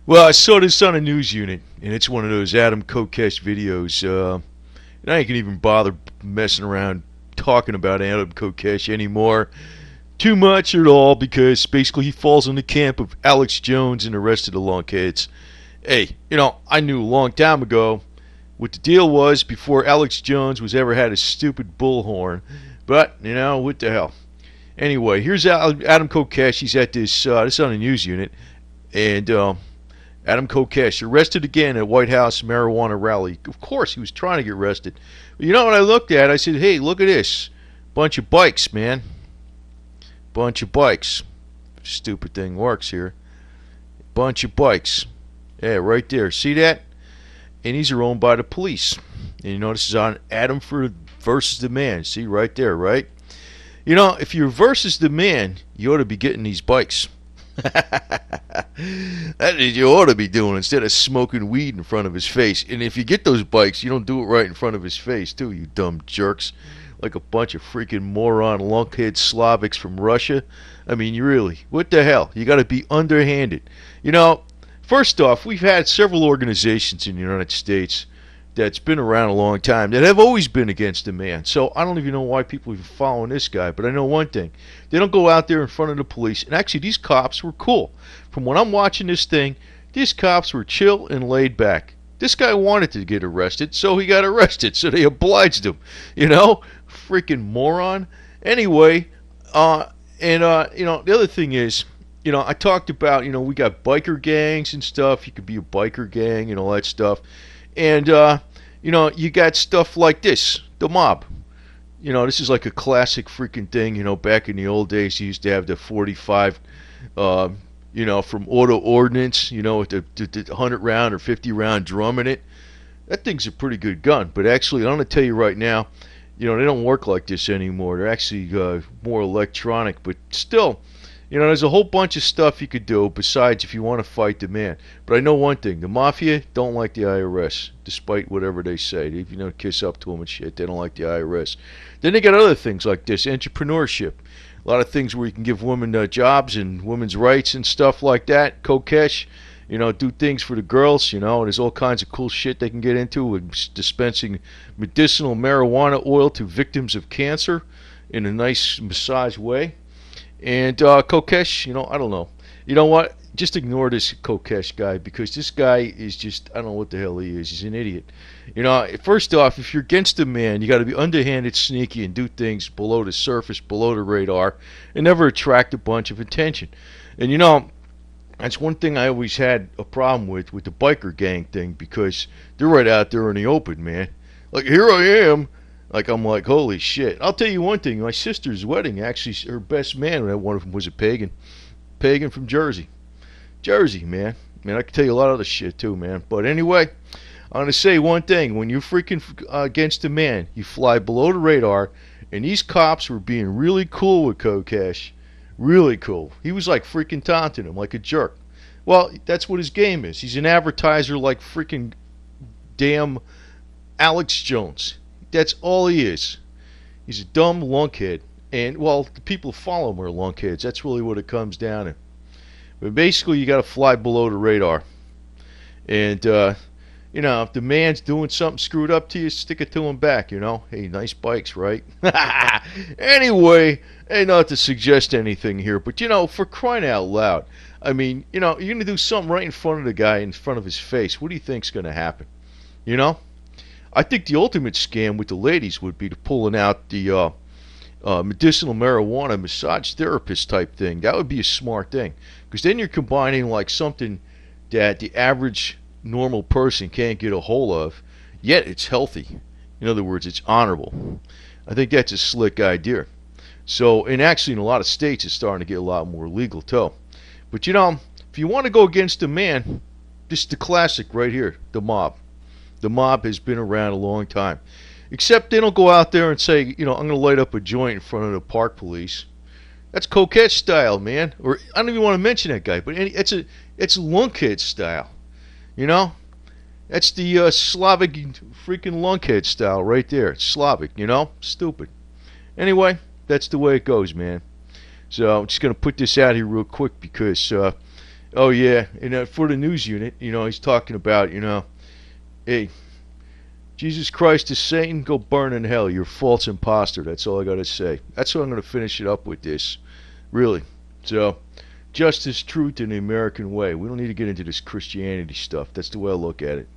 Well, I saw this on a news unit, and it's one of those Adam Kokesh videos. And I ain't gonna even bother messing around talking about Adam Kokesh anymore too much at all because basically he falls in the camp of Alex Jones and the rest of the lunkheads. Hey, I knew a long time ago what the deal was before Alex Jones was ever had a stupid bullhorn. But, what the hell. Anyway, here's Adam Kokesh. He's at this on a news unit, and Adam Kokesh arrested again at White House marijuana rally. Of course, he was trying to get arrested. But you know what I looked at? I said, "Hey, look at this, bunch of bikes, man, bunch of bikes." Stupid thing works here. Bunch of bikes. Yeah, right there. See that? And these are owned by the police. And this is on Adam for versus the man. See right there, right? If you're versus the man, you ought to be getting these bikes. That is you ought to be doing instead of smoking weed in front of his face. And if you get those bikes, you don't do it right in front of his face, too, you dumb jerks. Like a bunch of freaking moron lunkhead Slavics from Russia. I mean, you really, what the hell? You got to be underhanded. First off, we've had several organizations in the United States that's been around a long time that have always been against the man. So I don't even know why people are following this guy, but I know one thing. They don't go out there in front of the police. And actually, these cops were cool. From when I'm watching this thing, these cops were chill and laid back. This guy wanted to get arrested, so he got arrested. So they obliged him. Freaking moron. Anyway, the other thing is, I talked about, we got biker gangs and stuff. You could be a biker gang and all that stuff. And, you got stuff like this, the mob. This is like a classic freaking thing. Back in the old days, you used to have the 45, from Auto Ordnance, with the 100 round or 50 round drum in it. That thing's a pretty good gun. But actually, I'm going to tell you right now, they don't work like this anymore. They're actually more electronic. But still, there's a whole bunch of stuff you could do besides if you want to fight the man. But I know one thing. The mafia don't like the IRS, despite whatever they say. They kiss up to them and shit. They don't like the IRS. Then they got other things like this, entrepreneurship. A lot of things where you can give women jobs and women's rights and stuff like that. Kokesh, do things for the girls. There's all kinds of cool shit they can get into with dispensing medicinal marijuana oil to victims of cancer in a nice massage way. And Kokesh, I don't know. You know what? Just ignore this Kokesh guy because this guy is just, I don't know what the hell he is. He's an idiot. First off, if you're against a man, you got to be underhanded, sneaky, and do things below the surface, below the radar, and never attract a bunch of attention. And that's one thing I always had a problem with the biker gang thing because they're right out there in the open, man. Like, here I am. Like, I'm like, holy shit. I'll tell you one thing. My sister's wedding, actually, her best man, one of them was a pagan. Pagan from Jersey. Jersey, man. Man, I can tell you a lot of other shit, too, man. But anyway, I'm going to say one thing. When you're freaking against a man, you fly below the radar, and these cops were being really cool with Kokesh. Really cool. He was like freaking taunting him like a jerk. Well, that's what his game is. He's an advertiser like freaking damn Alex Jones. That's all he is. He's a dumb lunkhead. And, well, the people who follow him are lunkheads. That's really what it comes down to. But basically, you got to fly below the radar. And, if the man's doing something screwed up to you, stick it to him back, Hey, nice bikes, right? Anyway, not to suggest anything here, but, for crying out loud. I mean, you're going to do something right in front of the guy, in front of his face. What do you think's going to happen? I think the ultimate scam with the ladies would be to pulling out the medicinal marijuana massage therapist type thing. That would be a smart thing. Because then you're combining like something that the average normal person can't get a hold of, yet it's healthy. In other words, it's honorable. I think that's a slick idea. So, and actually in a lot of states it's starting to get a lot more legal too. But if you want to go against a man, this is the classic right here, the mob. The mob has been around a long time. Except they don't go out there and say, I'm going to light up a joint in front of the park police. That's Kokesh style, man. Or I don't even want to mention that guy, but it's lunkhead style. That's the Slavic freaking lunkhead style right there. It's Slavic, Stupid. Anyway, that's the way it goes, man. So I'm just going to put this out here real quick because Oh yeah, and for the news unit, he's talking about, hey, Jesus Christ is Satan, go burn in hell. You're a false imposter. That's all I got to say. That's how I'm going to finish it up with this. Really. So, justice, truth, and the American way. We don't need to get into this Christianity stuff. That's the way I look at it.